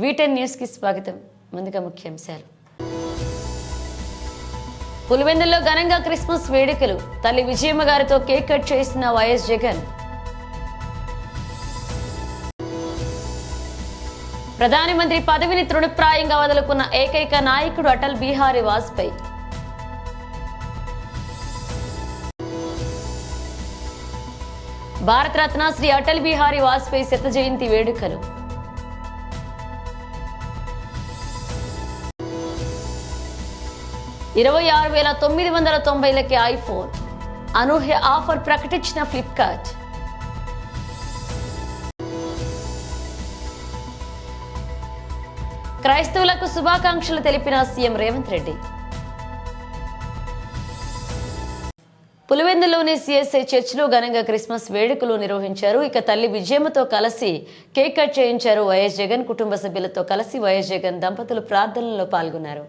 V10 news కి స్వాగతం. ముందుగా ముఖ్యాంశాలు. పులివెందుల్లో ఘనంగా క్రిస్మస్ వేడుకలు. తల్లి విజయమ్మ గారితో కేక్ కట్ చేసిన వైఎస్ జగన్. ప్రధానమంత్రి పదవిని తృణప్రాయంగా వదులుకున్న ఏకైక నాయకుడు అటల్ బిహారీ వాజ్పేయి. భారతరత్న శ్రీ అటల్ బిహారీ వాజ్పేయి శత జయంతి వేడుకలు. $26,990 ఐఫోన్ అనూహ్య ఆఫర్ ప్రకటించిన ఫ్లిప్కార్ట్. క్రైస్తవులకు శుభాకాంక్షలు తెలిపిన సీఎం రేవంత్ రెడ్డి. పులివెందులోని సిఎస్ఐ చర్చిలో ఘనంగా క్రిస్మస్ వేడుకలు నిర్వహించారు. ఇక తల్లి విజయమ్మతో కలిసి కేక్ కట్ చేయించారు వైఎస్ జగన్. కుటుంబ సభ్యులతో కలిసి వైఎస్ జగన్ దంపతులు ప్రార్థనలో పాల్గొన్నారు.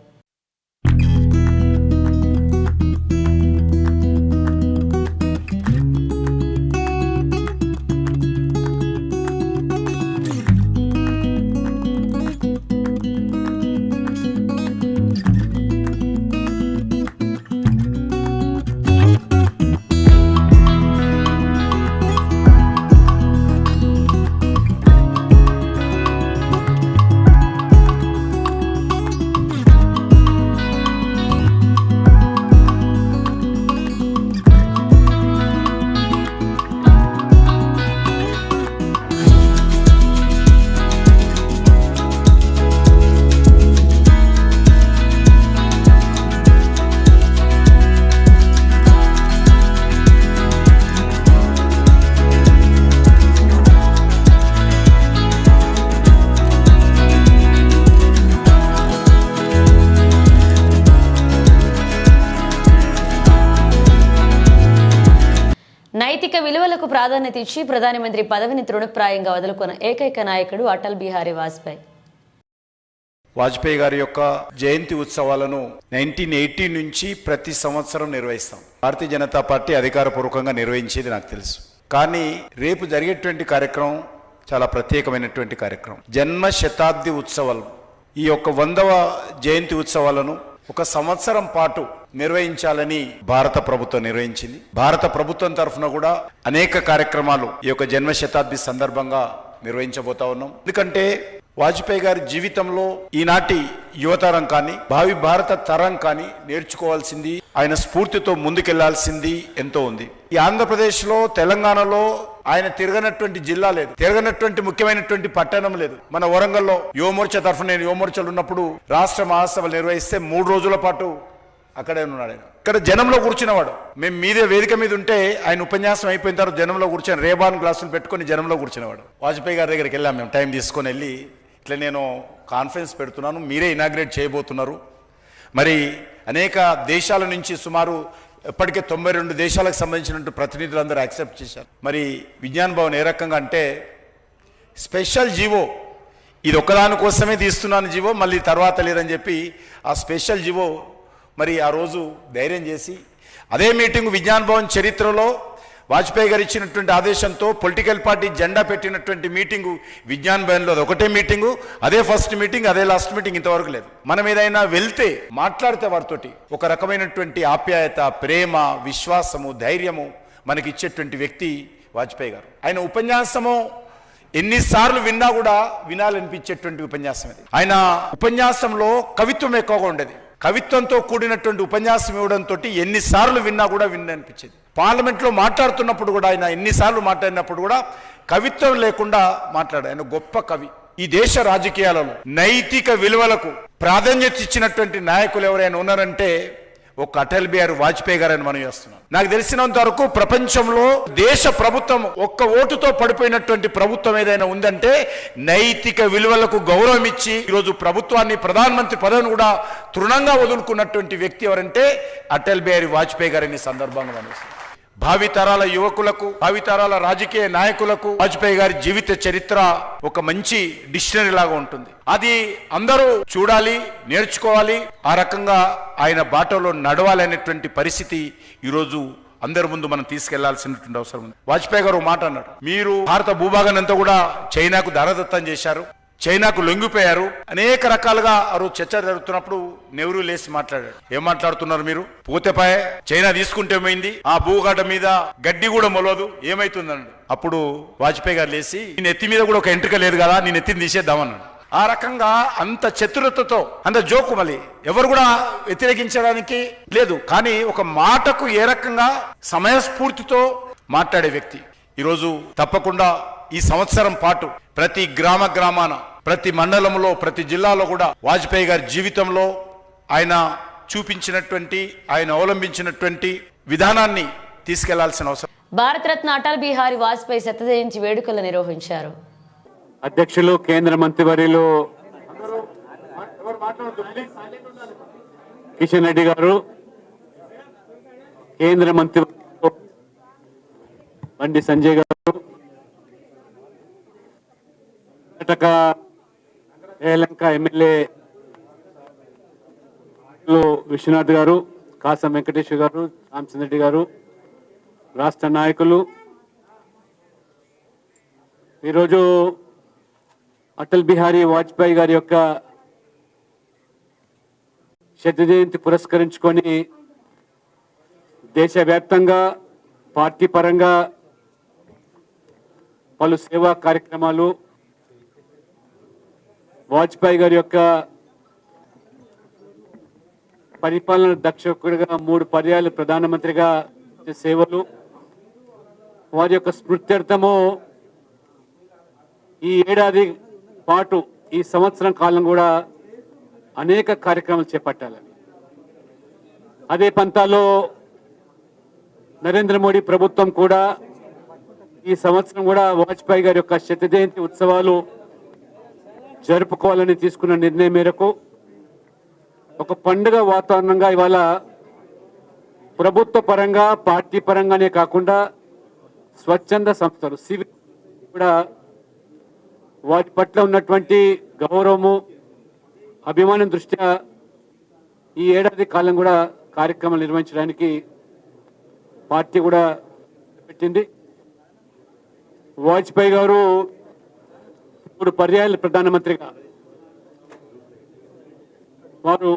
నైతిక విలువలకు ప్రాధాన్యత ఇచ్చి ప్రధానమంత్రి పదవిని తృణప్రాయంగా వదులుకున్న ఏకైక నాయకుడు అటల్ బిహారీ వాజ్పేయి. వాజ్పేయి గారి యొక్క జయంతి ఉత్సవాలను 1980 నుంచి ప్రతి సంవత్సరం నిర్వహిస్తాం. భారతీయ జనతా పార్టీ అధికారపూర్వకంగా నిర్వహించేది నాకు తెలుసు. కానీ రేపు జరిగేటువంటి కార్యక్రమం చాలా ప్రత్యేకమైనటువంటి కార్యక్రమం. జన్మ శతాబ్ది ఉత్సవాలు, ఈ యొక్క 100వ జయంతి ఉత్సవాలను ఒక సంవత్సరం పాటు నిర్వహించాలని భారత ప్రభుత్వం నిర్వహించింది. భారత ప్రభుత్వం తరఫున కూడా అనేక కార్యక్రమాలు ఈ యొక్క జన్మ శతాబ్ది సందర్భంగా నిర్వహించబోతా ఉన్నాం. ఎందుకంటే వాజ్పేయి గారి జీవితంలో ఈనాటి యువతరం కానీ భావి భారత తరం కానీ నేర్చుకోవాల్సింది, ఆయన స్ఫూర్తితో ముందుకెళ్లాల్సింది ఎంతో ఉంది. ఈ ఆంధ్రప్రదేశ్లో, తెలంగాణలో ఆయన తిరగనటువంటి జిల్లా లేదు, తిరగనటువంటి ముఖ్యమైనటువంటి పట్టణం లేదు. మన వరంగల్లో యువమోర్చా తరఫున, నేను యువమోర్చాలు ఉన్నప్పుడు రాష్ట్ర మహాసభలు నిర్వహిస్తే 3 రోజుల పాటు అక్కడే ఉన్నాడు. ఆయన ఇక్కడ జనంలో కూర్చున్నవాడు. మేము మీదే వేదిక మీద ఉంటే ఆయన ఉపన్యాసం అయిపోయిన తర్వాత జనంలో కూర్చొని రేబాన్ గ్లాసులు పెట్టుకుని జనంలో కూర్చునేవాడు. వాజ్పేయి గారి దగ్గరికి వెళ్ళాం మేము, టైం తీసుకొని వెళ్ళి, ఇట్లా నేను కాన్ఫరెన్స్ పెడుతున్నాను, మీరే ఇనాగ్రేట్ చేయబోతున్నారు. మరి అనేక దేశాల నుంచి సుమారు ఇప్పటికే 92 దేశాలకు సంబంధించినటువంటి ప్రతినిధులందరూ యాక్సెప్ట్ చేశారు. మరి విజ్ఞాన్ భవన్ ఏ రకంగా అంటే స్పెషల్ జీవో, ఇది ఒక్కదాని కోసమే తీస్తున్నాను జీవో, మళ్ళీ తర్వాత లేదని చెప్పి ఆ స్పెషల్ జీవో మరి ఆ రోజు ధైర్యం చేసి, అదే మీటింగ్ విజ్ఞాన్ భవన్ చరిత్రలో వాజ్పేయి గారు ఇచ్చినటువంటి ఆదేశంతో పొలిటికల్ పార్టీ జెండా పెట్టినటువంటి మీటింగు విజ్ఞాన్ భవన్లో ఒకటే మీటింగు, అదే ఫస్ట్ మీటింగ్, అదే లాస్ట్ మీటింగ్, ఇంతవరకు లేదు. మనం ఏదైనా వెళ్తే మాట్లాడితే వారితోటి ఒక రకమైనటువంటి ఆప్యాయత, ప్రేమ, విశ్వాసము, ధైర్యము మనకి ఇచ్చేటువంటి వ్యక్తి వాజ్పేయి గారు. ఆయన ఉపన్యాసము ఎన్నిసార్లు విన్నా కూడా వినాలనిపించేటువంటి ఉపన్యాసం ఇది. ఆయన ఉపన్యాసంలో కవిత్వం ఎక్కువగా ఉండేది. కవిత్వంతో కూడినటువంటి ఉపన్యాసం ఇవ్వడంతో ఎన్నిసార్లు విన్నా కూడా విన్ననిపించేది. పార్లమెంట్లో మాట్లాడుతున్నప్పుడు కూడా, ఆయన ఎన్నిసార్లు మాట్లాడినప్పుడు కూడా కవిత్వం లేకుండా మాట్లాడాడు. ఆయన గొప్ప కవి. ఈ దేశ రాజకీయాలలో నైతిక విలువలకు ప్రాధాన్యత ఇచ్చినటువంటి నాయకులు ఎవరైనా ఉన్నారంటే ఒక అటల్ బిహారీ వాజ్పేయి గారని మనం చేస్తున్నాం. నాకు తెలిసినంత వరకు ప్రపంచంలో దేశ ప్రభుత్వం ఒక్క ఓటుతో పడిపోయినటువంటి ప్రభుత్వం ఏదైనా ఉందంటే నైతిక విలువలకు గౌరవం ఇచ్చి ఈరోజు ప్రభుత్వాన్ని, ప్రధానమంత్రి పదవిని కూడా తృణంగా వదులుకున్నటువంటి వ్యక్తి ఎవరంటే అటల్ బిహారీ వాజ్పేయి గారిని సందర్భంగా మనం భావితరాల యువకులకు, భావితరాల రాజకీయ నాయకులకు వాజ్పేయి గారి జీవిత చరిత్ర ఒక మంచి డిక్షనరీ లాగా ఉంటుంది. అది అందరూ చూడాలి, నేర్చుకోవాలి, ఆ రకంగా ఆయన బాటలో నడవాలి అనేటువంటి పరిస్థితి ఈరోజు అందరి ముందు మనం తీసుకెళ్లాల్సినటువంటి అవసరం ఉంది. వాజ్పేయి గారు మాట అన్నాడు, మీరు భారత భూభాగాన్ని అంతా కూడా చైనాకు దారదత్తం చేశారు, చైనాకు లొంగిపోయారు. అనేక రకాలుగా ఆ రోజు చర్చ జరుగుతున్నప్పుడు నెహ్రూ లేచి మాట్లాడాడు. ఏం మాట్లాడుతున్నారు మీరు? పోతేపాయ చైనా తీసుకుంటే పోయింది, ఆ భూగడ్డ మీద గడ్డి కూడా మొలవదు, ఏమైతుందన్నాడు. అప్పుడు వాజ్పేయి గారు లేచి నీ నెత్తి మీద కూడా ఒక ఎంట్రుక లేదు కదా, నీ నెత్తిని తీసేద్దామన్నాడు. ఆ రకంగా అంత చతురతతో, అంత జోకు, మళ్ళీ ఎవరు కూడా వ్యతిరేకించడానికి లేదు. కానీ ఒక మాటకు ఏ రకంగా సమయస్ఫూర్తితో మాట్లాడే వ్యక్తి. ఈరోజు తప్పకుండా ఈ సంవత్సరం పాటు ప్రతి గ్రామాన, ప్రతి మండలంలో, ప్రతి జిల్లాలో కూడా వాజ్పేయి గారి జీవితంలో ఆయన చూపించినటువంటి, ఆయన అవలంబించినటువంటి విధానాన్ని తీసుకెళ్లాల్సిన అవసరం. భారతరత్న అటల్ బిహారీ వాజ్పేయి శత జయంతి వేడుకలు నిర్వహించారు. అధ్యక్షులు, కేంద్ర మంత్రివర్యులు కిషన్ రెడ్డి గారు, కేంద్ర మంత్రి బండి సంజయ్ గారు, కర్ణాటక శ్రీలంక ఎమ్మెల్యే విశ్వనాథ్ గారు, కాసం వెంకటేశ్వర గారు, రామచంద్ర రెడ్డి గారు, రాష్ట్ర నాయకులు, ఈరోజు అటల్ బిహారీ వాజ్పేయి గారి యొక్క శత జయంతి పురస్కరించుకొని దేశవ్యాప్తంగా పార్టీ పరంగా పలు సేవా కార్యక్రమాలు, వాజ్పేయి గారి యొక్క పరిపాలన దక్షకుడిగా 3 పర్యాలు ప్రధానమంత్రిగా సేవలు, వారి యొక్క స్మృత్యర్థము ఈ ఏడాది పాటు, ఈ సంవత్సరం కాలం కూడా అనేక కార్యక్రమాలు చేపట్టాలి. అదే పంతాలో నరేంద్ర మోడీ ప్రభుత్వం కూడా ఈ సంవత్సరం కూడా వాజ్పేయి గారి యొక్క శత జయంతి ఉత్సవాలు జరుపుకోవాలని తీసుకున్న నిర్ణయం మేరకు ఒక పండుగ వాతావరణంగా ఇవాళ ప్రభుత్వ పరంగా, పార్టీ పరంగానే కాకుండా స్వచ్ఛంద సంస్థలు, సివిల్ కూడా వాటి పట్ల ఉన్నటువంటి గౌరవము, అభిమానం దృష్ట్యా ఈ ఏడాది కాలం కూడా కార్యక్రమాలు నిర్వహించడానికి పార్టీ కూడా పెట్టింది. వాజ్పేయి గారు 3 పర్యాయాలు ప్రధానమంత్రిగా, వారు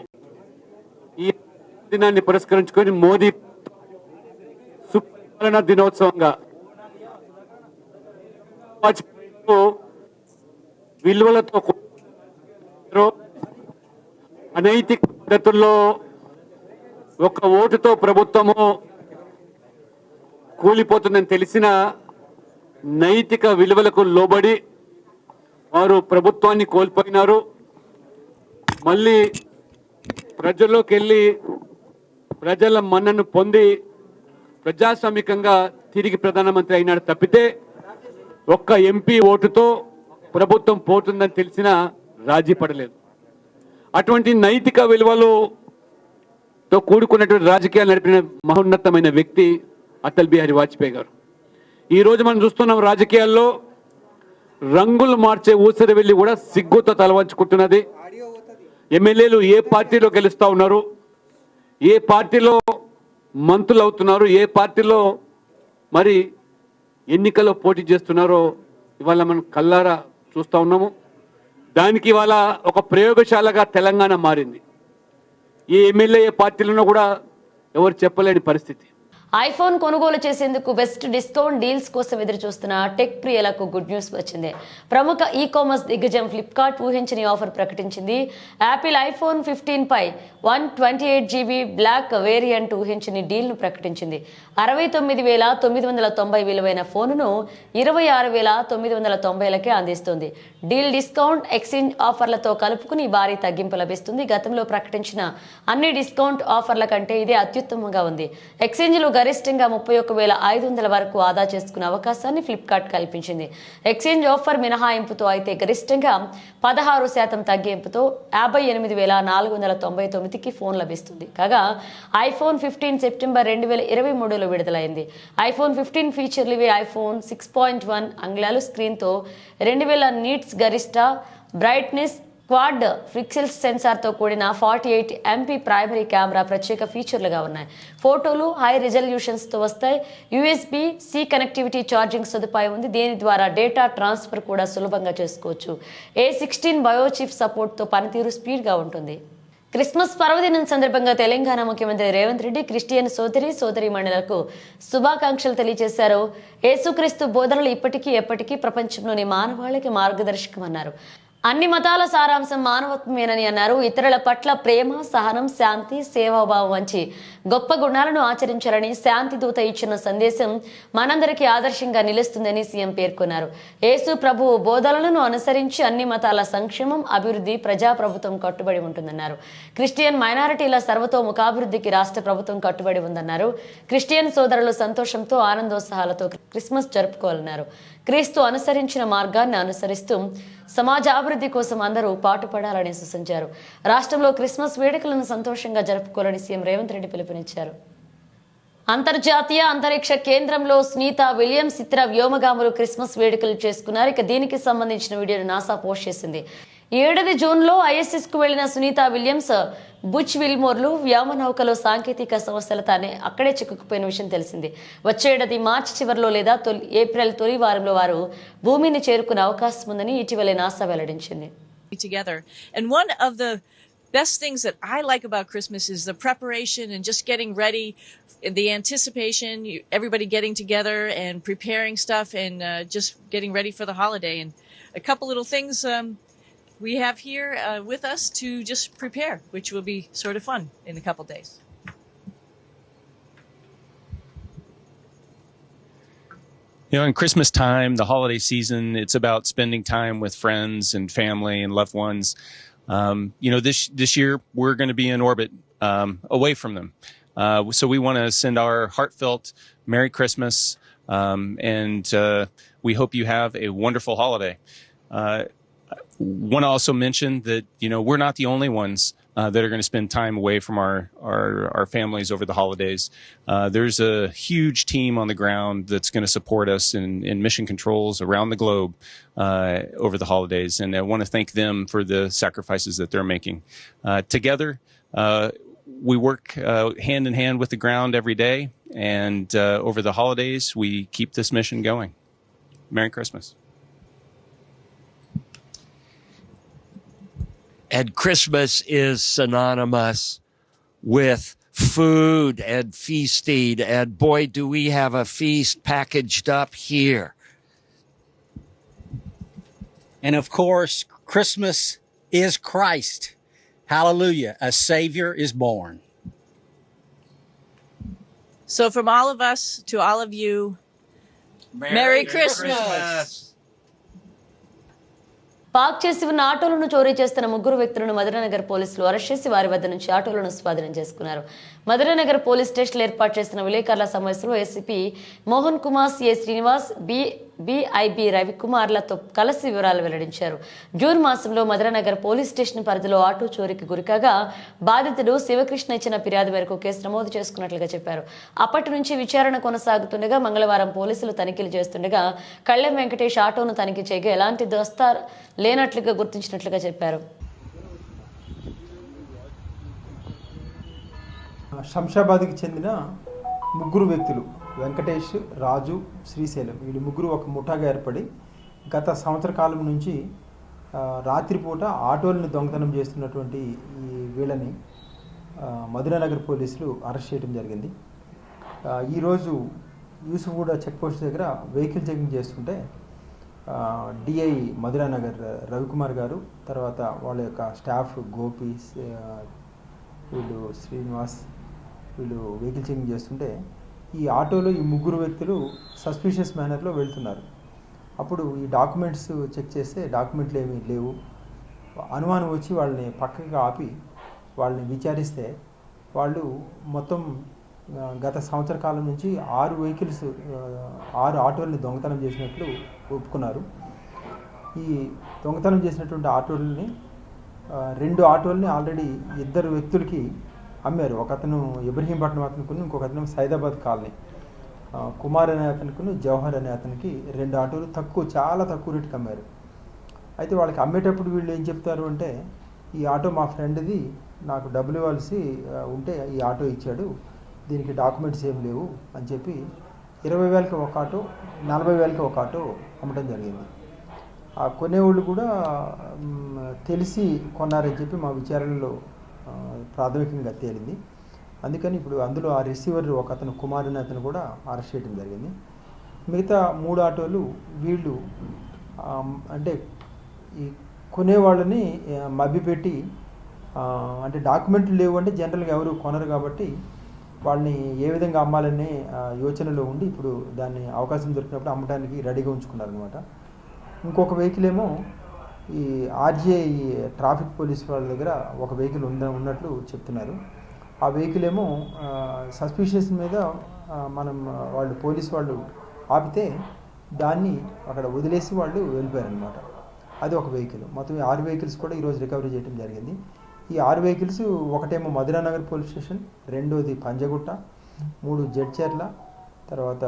ఈ దినాన్ని పురస్కరించుకొని మోదీ సుపాలన దినోత్సవంగా వాజ్పేయి విలువలతో అనైతిక పద్ధతుల్లో ఒక ఓటుతో ప్రభుత్వము కూలిపోతుందని తెలిసిన నైతిక విలువలకు లోబడి వారు ప్రభుత్వాన్ని కోల్పోయినారు. మళ్ళీ ప్రజల్లోకి వెళ్ళి ప్రజల మన్నను పొంది ప్రజాస్వామికంగా తిరిగి ప్రధానమంత్రి అయినాడు తప్పితే ఒక్క ఎంపీ ఓటుతో ప్రభుత్వం పోతుందని తెలిసిన రాజీ పడలేదు. అటువంటి నైతిక విలువలతో కూడుకున్నటువంటి రాజకీయాలు నడిపిన మహోన్నతమైన వ్యక్తి అటల్ బిహారీ వాజ్పేయి గారు. ఈరోజు మనం చూస్తున్నాం రాజకీయాల్లో రంగులు మార్చే ఊసరి వెళ్ళి కూడా సిగ్గుతో తలవంచుకుంటున్నది. ఎమ్మెల్యేలు ఏ పార్టీలో గెలుస్తూ ఉన్నారు, ఏ పార్టీలో మంత్రులు అవుతున్నారు, ఏ పార్టీలో మరి ఎన్నికల్లో పోటీ చేస్తున్నారో ఇవాళ మనం కల్లారా చూస్తూ ఉన్నాము. దానికి ఇవాళ ఒక ప్రయోగశాలగా తెలంగాణ మారింది. ఏ ఎమ్మెల్యే ఏ పార్టీలోనూ కూడా ఎవరు చెప్పలేని పరిస్థితి. ఐఫోన్ కొనుగోలు చేసేందుకు బెస్ట్ డిస్కౌంట్ డీల్స్ కోసం ఎదురు చూస్తున్న టెక్ ప్రియులకు గుడ్ న్యూస్ వచ్చింది. ప్రముఖ ఈ కామర్స్ దిగ్గజం ఫ్లిప్కార్ట్ ఊహించని ఆఫర్ ప్రకటించింది. యాపిల్ ఐఫోన్ 15 పై 128 GB బ్లాక్ వేరియంట్ ఊహించని డీల్ను ప్రకటించింది. 69,990 విలువైన ఫోనును 26,990లకే అందిస్తుంది. డీల్ డిస్కౌంట్, ఎక్స్చేంజ్ ఆఫర్లతో కలుపుకుని భారీ తగ్గింపు లభిస్తుంది. గతంలో ప్రకటించిన అన్ని డిస్కౌంట్ ఆఫర్ల కంటే ఇదే అత్యుత్తమంగా ఉంది. ఎక్స్చేంజ్లు గరిష్టంగా 31,500 వరకు ఆదా చేసుకునే అవకాశాన్ని ఫ్లిప్కార్ట్ కల్పించింది. ఎక్స్చేంజ్ ఆఫర్ మినహాయింపుతో అయితే గరిష్టంగా 16% తగ్గింపుతో 58,499కి ఫోన్ లభిస్తుంది. కాగా ఐఫోన్ 15 సెప్టెంబర్ 2023లో విడుదలైంది. ఐఫోన్ 15 ఫీచర్లు ఇవి: ఐఫోన్ 6.1 అంగుళాలు స్క్రీన్తో 2000 నీట్స్ గరిష్ట బ్రైట్నెస్, క్వాడ్ పిక్సెల్స్ సెన్సార్తో కూడిన 48 MP ప్రైమరీ కెమెరా ప్రత్యేక ఫీచర్లుగా ఉన్నాయి. ఫోటోలు హై రిజల్యూషన్స్తో వస్తాయి. USB-C కనెక్టివిటీ ఛార్జింగ్ సదుపాయం ఉంది. దీని ద్వారా డేటా ట్రాన్స్ఫర్ కూడా సులభంగా చేసుకోవచ్చు. A16 బయోచిప్ సపోర్ట్తో పనితీరు స్పీడ్గా ఉంటుంది. క్రిస్మస్ పర్వదినం సందర్భంగా తెలంగాణ ముఖ్యమంత్రి రేవంత్ రెడ్డి క్రిస్టియన్ సోదరీమణులకు శుభాకాంక్షలు తెలియజేశారు. యేసుక్రీస్తు బోధనలు ఇప్పటికీ ఎప్పటికీ ప్రపంచంలోని మానవాళికి మార్గదర్శకమన్నారు. అన్ని మతాల సారాంశం మానవత్వమేనని అన్నారు. ఇతరుల పట్ల ప్రేమ, సహనం, శాంతి, సేవాభావం వంటి గొప్ప గుణాలను ఆచరించాలని శాంతి దూత ఇచ్చిన సందేశం మనందరికీ ఆదర్శంగా నిలుస్తుందని సీఎం పేర్కొన్నారు. యేసు ప్రభువు బోధనలను అనుసరించి అన్ని మతాల సంక్షేమం, అభివృద్ధి ప్రజాప్రభుత్వం కట్టుబడి ఉంటుందన్నారు. క్రిస్టియన్ మైనారిటీల సర్వతోముఖాభివృద్ధికి రాష్ట్ర ప్రభుత్వం కట్టుబడి ఉందన్నారు. క్రిస్టియన్ సోదరులు సంతోషంతో ఆనందోత్సాహాలతో క్రిస్మస్ జరుపుకోవాలన్నారు. క్రీస్తు అనుసరించిన మార్గాన్ని అనుసరిస్తూ సమాజ అభివృద్ధి కోసం అందరూ పాటుపడాలని సూచించారు. రాష్ట్రంలో క్రిస్మస్ వేడుకలను సంతోషంగా జరుపుకోవాలని సీఎం రేవంత్ రెడ్డి పిలుపునిచ్చారు. అంతర్జాతీయ అంతరిక్ష కేంద్రంలో సునీత విలియమ్స్ ఇతర వ్యోమగాములు క్రిస్మస్ వేడుకలు చేసుకున్నారు. ఇక దీనికి సంబంధించిన వీడియోను నాసా పోస్ట్ చేసింది. 7 జూన్లో ISS కు వెళ్లిన సునీత విలియమ్స్, బుచ్ విల్మోర్లు వ్యోమనౌకలో సాంకేతిక సమస్యలతోనే అక్కడే చిక్కుకుపోయిన విషయం తెలిసింది. వచ్చే ఏడాది మార్చి చివరిలో లేదా ఏప్రిల్ తొలి వారంలో వారు భూమిని చేరుకునే అవకాశం ఉందని ఇటీవలే నాసా వెల్లడించింది. Together. And one of the best things that I like about Christmas is the preparation and just getting ready, the anticipation, everybody getting together and preparing stuff and just getting ready for the holiday. And a couple little things we have here with us to just prepare, which will be sort of fun in a couple days. You know, in Christmas time, the holiday season, it's about spending time with friends and family and loved ones. You know, this year we're going to be in orbit away from them. So we want to send our heartfelt Merry Christmas and we hope you have a wonderful holiday. Want to also mention that, you know, we're not the only ones that are going to spend time away from our families over the holidays. There's a huge team on the ground that's going to support us in mission controls around the globe over the holidays, and I want to thank them for the sacrifices that they're making. Together, we work hand in hand with the ground every day, and over the holidays, we keep this mission going. Merry Christmas. And Christmas is synonymous with food and feasting. And boy, do we have a feast packaged up here. And of course, Christmas is Christ. Hallelujah. A Savior is born. So from all of us to all of you, Merry Christmas. Park చేసి ఉన్న ఆటోలను చోరీ చేస్తున్న 3 వ్యక్తులను మధురనగర్ పోలీసులు arrest చేసి వారి వద్ద నుంచి ఆటోలను స్వాధీనం చేసుకున్నారు. మధురనగర్ పోలీస్ స్టేషన్ ఏర్పాటు చేసిన విలేకరుల సమావేశంలో ACP Mohan Kumar, CI Srinivas, BIB రవికుమార్లతో కలిసి వివరాలు వెల్లడించారు. జూన్ మాసంలో మధురనగర్ పోలీస్ స్టేషన్ పరిధిలో ఆటో చోరీకి గురికాగా బాధితుడు శివకృష్ణ ఇచ్చిన ఫిర్యాదు మేరకు కేసు నమోదు చేసుకున్నట్లుగా చెప్పారు. అప్పటి నుంచి విచారణ కొనసాగుతుండగా మంగళవారం పోలీసులు తనిఖీలు చేస్తుండగా కళ్లెం వెంకటేష్ ఆటోను తనిఖీ చేయగా ఎలాంటి దోస్తార్ లేనట్లుగా గుర్తించినట్లుగా చెప్పారు. శంషాబాద్కి చెందిన 3 వ్యక్తులు వెంకటేష్, రాజు, శ్రీశైలం, వీళ్ళు 3 ఒక ముఠాగా ఏర్పడి గత సంవత్సర కాలం నుంచి రాత్రిపూట ఆటోలను దొంగతనం చేస్తున్నటువంటి ఈ వీళ్ళని మధురనగర్ పోలీసులు అరెస్ట్ చేయడం జరిగింది. ఈరోజు యూసుఫ్గూడ చెక్పోస్ట్ దగ్గర వెహికల్ చెకింగ్ చేస్తుంటే డిఐ మధురనగర్ రవికుమార్ గారు, తర్వాత వాళ్ళ యొక్క స్టాఫ్ గోపి, వీళ్ళు శ్రీనివాస్, వీళ్ళు వెహికల్ చెకింగ్ చేస్తుంటే ఈ ఆటోలో ఈ 3 వ్యక్తులు సస్పిషియస్ మేనర్లో వెళ్తున్నారు. అప్పుడు ఈ డాక్యుమెంట్స్ చెక్ చేస్తే డాక్యుమెంట్లు ఏమీ లేవు. అనుమానం వచ్చి వాళ్ళని పక్కకి ఆపి వాళ్ళని విచారిస్తే వాళ్ళు మొత్తం గత సంవత్సర కాలం నుంచి 6 ఆటోలని దొంగతనం చేసినట్లు ఒప్పుకున్నారు. ఈ దొంగతనం చేసినటువంటి ఆటోలని 2 ఆటోలని ఆల్రెడీ 2 వ్యక్తులకి అమ్మారు. ఒక అతను ఇబ్రహీంపట్నం అతనుకుని, ఇంకొక అతను సైదాబాద్ కాలనీ, కుమార్ అనే అతనుకుని, జవహర్ అనే అతనికి 2 ఆటోలు చాలా తక్కువ రేటుకి అమ్మారు. అయితే వాళ్ళకి అమ్మేటప్పుడు వీళ్ళు ఏం చెప్తారు అంటే, ఈ ఆటో మా ఫ్రెండ్ది, నాకు డబ్బులు ఇవ్వాల్సి ఉంటే ఈ ఆటో ఇచ్చాడు, దీనికి డాక్యుమెంట్స్ ఏం లేవు అని చెప్పి 20,000కి ఒక ఆటో, 40,000కి ఒక ఆటో అమ్మటం జరిగింది. ఆ కొనేవాళ్ళు కూడా తెలిసి కొన్నారని చెప్పి మా విచారణలో ప్రాథమికంగా తేలింది. అందుకని ఇప్పుడు అందులో ఆ రిసీవర్ ఒక అతను కుమార్ అనే అతను కూడా అరెస్ట్ చేయడం జరిగింది. మిగతా 3 ఆటోలు వీళ్ళు అంటే ఈ కొనేవాళ్ళని మభ్యపెట్టి, అంటే డాక్యుమెంట్లు లేవు అంటే జనరల్గా ఎవరు కొనరు కాబట్టి వాళ్ళని ఏ విధంగా అమ్మాలనే యోచనలో ఉండి ఇప్పుడు దాన్ని అవకాశం దొరికినప్పుడు అమ్మడానికి రెడీగా ఉంచుకున్నారనమాట. ఇంకొక వెహికల్ ఏమో ఈ ఆర్జీఐ ట్రాఫిక్ పోలీస్ వాళ్ళ దగ్గర ఒక వెహికల్ ఉన్నట్లు చెప్తున్నారు. ఆ వెహికల్ ఏమో సస్పిషియస్ మీద వాళ్ళు పోలీస్ వాళ్ళు ఆపితే దాన్ని అక్కడ వదిలేసి వాళ్ళు వెళ్ళిపోయారనమాట. అది ఒక వెహికల్. మొత్తం 6 వెహికల్స్ కూడా ఈరోజు రికవరీ చేయడం జరిగింది. ఈ 6 వెహికల్స్ ఒకటేమో మధురానగర్ పోలీస్ స్టేషన్, రెండోది పంజగుట్ట, 3 జడ్చర్ల, తర్వాత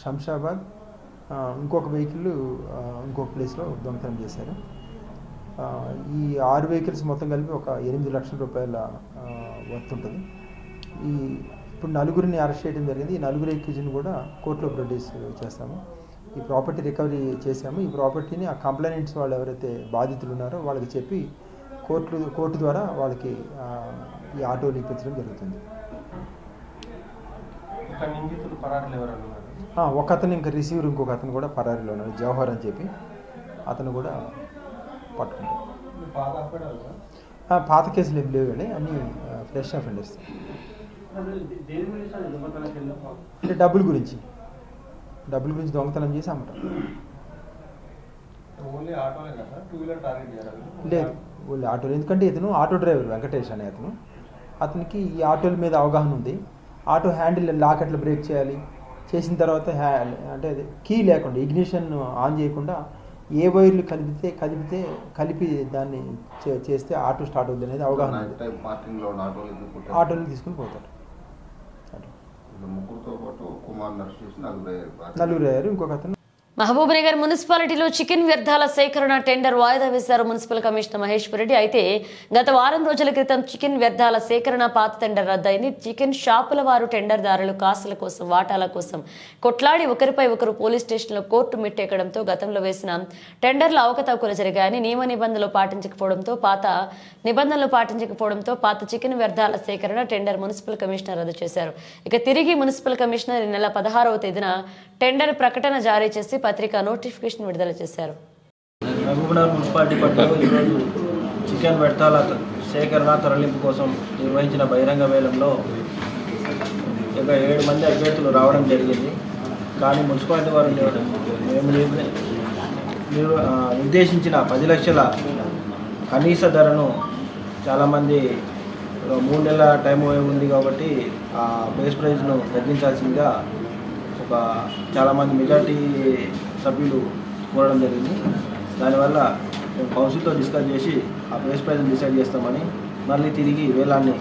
శంషాబాద్, ఇంకొక వెహికల్ ఇంకొక ప్లేస్లో దొంగతనం చేశారు. ఈ 6 వెహికల్స్ మొత్తం కలిపి ఒక 8 లక్షల రూపాయల వర్త్ ఉంటుంది. ఇప్పుడు 4గురిని అరెస్ట్ చేయడం జరిగింది. ఈ 4 ఎక్యూజ్ని కూడా కోర్టులో ప్రొడ్యూస్ చేస్తాము. ఈ ప్రాపర్టీ రికవరీ చేశాము. ఈ ప్రాపర్టీని ఆ కంప్లైంట్స్ వాళ్ళు ఎవరైతే బాధితులు ఉన్నారో వాళ్ళకి చెప్పి కోర్టు ద్వారా వాళ్ళకి ఈ ఆటోలు ఇప్పించడం జరుగుతుంది. ఒక అతను ఇంకా రిసీవర్, ఇంకొక అతను కూడా పరారీలో ఉన్నాడు, జవహర్ అని చెప్పి, అతను కూడా పట్టుకుంటారు. పాత కేసులు ఏం లేవు, అన్నీ ఫ్రెష్ అఫెండర్స్. అంటే డబ్బుల గురించి దొంగతనం చేసి అమ్మటం లేదు. ఓన్లీ ఆటోలు. ఎందుకంటే ఇతను ఆటో డ్రైవర్ వెంకటేష్ అనే అతనికి ఈ ఆటోల మీద అవగాహన ఉంది. ఆటో హ్యాండిల్ లాక్ ఎట్లా బ్రేక్ చేయాలి, చేసిన తర్వాత అంటే కీ లేకుండా ఇగ్నిషన్ ఆన్ చేయకుండా ఏ వైర్లు కలిపి దాన్ని చేస్తే ఆటో స్టార్ట్ అవుతుంది అనేది అవగాహన. ఆటోలు తీసుకుని పోతారు. నలుగురు అయ్యారు. ఇంకొక అతను. మహబూబ్నగర్ మున్సిపాలిటీలో చికెన్ వ్యర్థాల సేకరణ టెండర్ వాయిదా వేశారు మున్సిపల్ కమిషనర్ మహేశ్వర్ రెడ్డి. అయితే గత వారం రోజుల క్రితం చికెన్ వ్యర్థాల సేకరణ పాత టెండర్ రద్దయింది. చికెన్ షాపుల వారు టెండర్దారులు కాసుల కోసం, వాటాల కోసం కొట్లాడి ఒకరిపై ఒకరు పోలీస్ స్టేషన్లో కోర్టు మెట్టెక్కడంతో గతంలో వేసిన టెండర్ల అవకతవకలు జరిగాయని, నియమ నిబంధనలు పాటించకపోవడంతో పాత చికెన్ వ్యర్థాల సేకరణ టెండర్ మున్సిపల్ కమిషనర్ రద్దు చేశారు. ఇక తిరిగి మున్సిపల్ కమిషనర్ ఈ నెల 16వ తేదీన టెండర్ ప్రకటన జారీ చేసి పత్రికా నోటిఫికేషన్ విడుదల చేశారు. మహబూబ్నగర్ మున్సిపాలిటీ పరిధిలో ఈరోజు చికెన్ వ్యర్థాల సేకరణ తరలింపు కోసం నిర్వహించిన బహిరంగ వేలంలో ఇక 7 మంది అభ్యర్థులు రావడం జరిగింది. కానీ మున్సిపాలిటీ వారు మేము నిర్దేశించిన 10 లక్షల కనీస ధరను చాలామంది 3 నెలల టైం ఉంది కాబట్టి ఆ బేస్ ప్రైజ్ను తగ్గించాల్సిందిగా చాలామంది మెజార్టీ సభ్యులు కోరడం జరిగింది. దానివల్ల మేము కౌన్సిల్తో డిస్కస్ చేసి ఆ బేస్ ప్రైజ్ని డిసైడ్ చేస్తామని, మళ్ళీ తిరిగి వేలాన్ని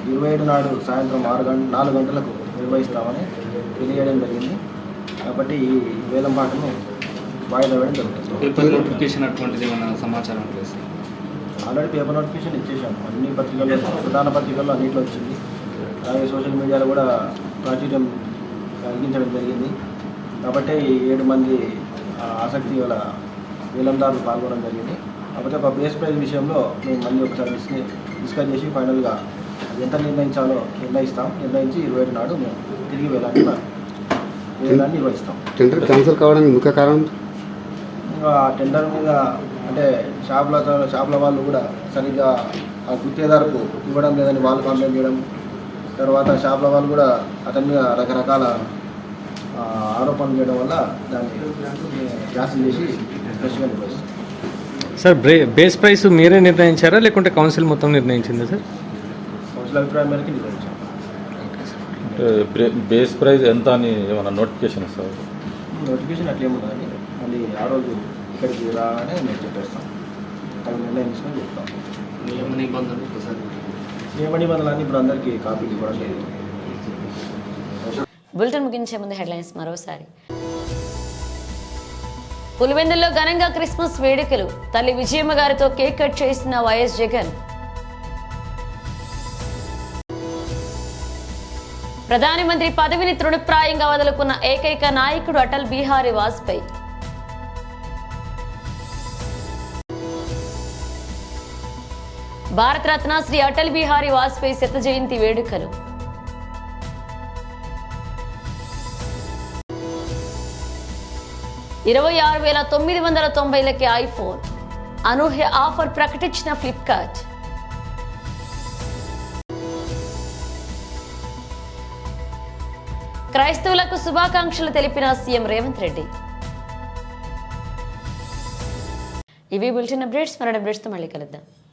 27 నాడు సాయంత్రం 4 గంటలకు నిర్వహిస్తామని తెలియజేయడం జరిగింది. కాబట్టి ఈ వేలం పాటను వాయిదా వేయడం జరుగుతుంది. పేపర్ నోటిఫికేషన్ అటువంటిది ఏమైనా సమాచారం లేదు? ఆల్రెడీ పేపర్ నోటిఫికేషన్ ఇచ్చేసాము. అన్ని పత్రికల్లో, ప్రధాన పత్రికల్లో అన్నింటిలో వచ్చింది. అలాగే సోషల్ మీడియాలో కూడా ప్రాచుర్యం కలిగించడం జరిగింది. కాబట్టి 7 మంది ఆసక్తి గల వేలందారులు పాల్గొనడం జరిగింది. కాకపోతే ఒక బేస్ ప్రైజ్ విషయంలో మేము మళ్ళీ ఒకసారి డిస్కస్ చేసి ఫైనల్గా ఎంత నిర్ణయించాలో నిర్ణయించి 27 నాడు మేము తిరిగి వేలాన్ని నిర్వహిస్తాం. టెండర్ క్యాన్సిల్ కావడానికి ముఖ్య కారణం ఆ టెండర్ మీద అంటే షాపుల వాళ్ళు కూడా సరిగ్గా ఆ గుత్తేదారుకు ఇవ్వడం లేదని వాళ్ళు కంప్లైంట్ చేయడం, తర్వాత షాపుల వాళ్ళు కూడా అతని మీద రకరకాల ఆరోపణలు చేయడం వల్ల దాన్ని క్యాన్సిల్ చేసి ఫ్రెష్గా నిర్వహిస్తాం. సార్, బేస్ ప్రైస్ మీరే నిర్ణయించారా లేకుంటే కౌన్సిల్ మొత్తం నిర్ణయించిందా సార్? కౌన్సిల్ అభిప్రాయం మేరకు నిర్ణయించాం. బేస్ ప్రైస్ ఎంత అని ఏమైనా నోటిఫికేషన్ ఇస్తారు? నోటిఫికేషన్ అట్లేముంటుందండి, మళ్ళీ ఆ రోజు ఇక్కడికి రాగానే మేము చెప్పేస్తాం. తగిన నిర్ణయం తీసుకొని చెప్తాం. నియమ నిబంధనలన్నీ ఇప్పుడు అందరికీ కాపీలు ఇవ్వడం లేదు. బులెటిన్ ముగించే ముందు హెడ్లైన్స్ మరోసారి. పులివెందుల్లో ఘనంగా క్రిస్మస్ వేడుకలు. తల్లి విజయమ్మ గారితో కేక్ కట్ చేసిన వైఎస్ జగన్. ప్రధానమంత్రి పదవిని తృణప్రాయంగా వదులుకున్న ఏకైక నాయకుడు అటల్ బిహారీ వాజ్పేయి. భారతరత్న శ్రీ అటల్ బిహారీ వాజ్పేయి శత జయంతి వేడుకలు. $26,990 ఐఫోన్ అనూహ్య ఆఫర్ ప్రకటించిన ఫ్లిప్కార్ట్. క్రైస్తవులకు శుభాకాంక్షలు తెలిపిన సీఎం రేవంత్ రెడ్డి. ఇవి బులెటిన్ అప్డేట్స్. మరో అప్డేట్స్తో మళ్ళీ కలుద్దాం.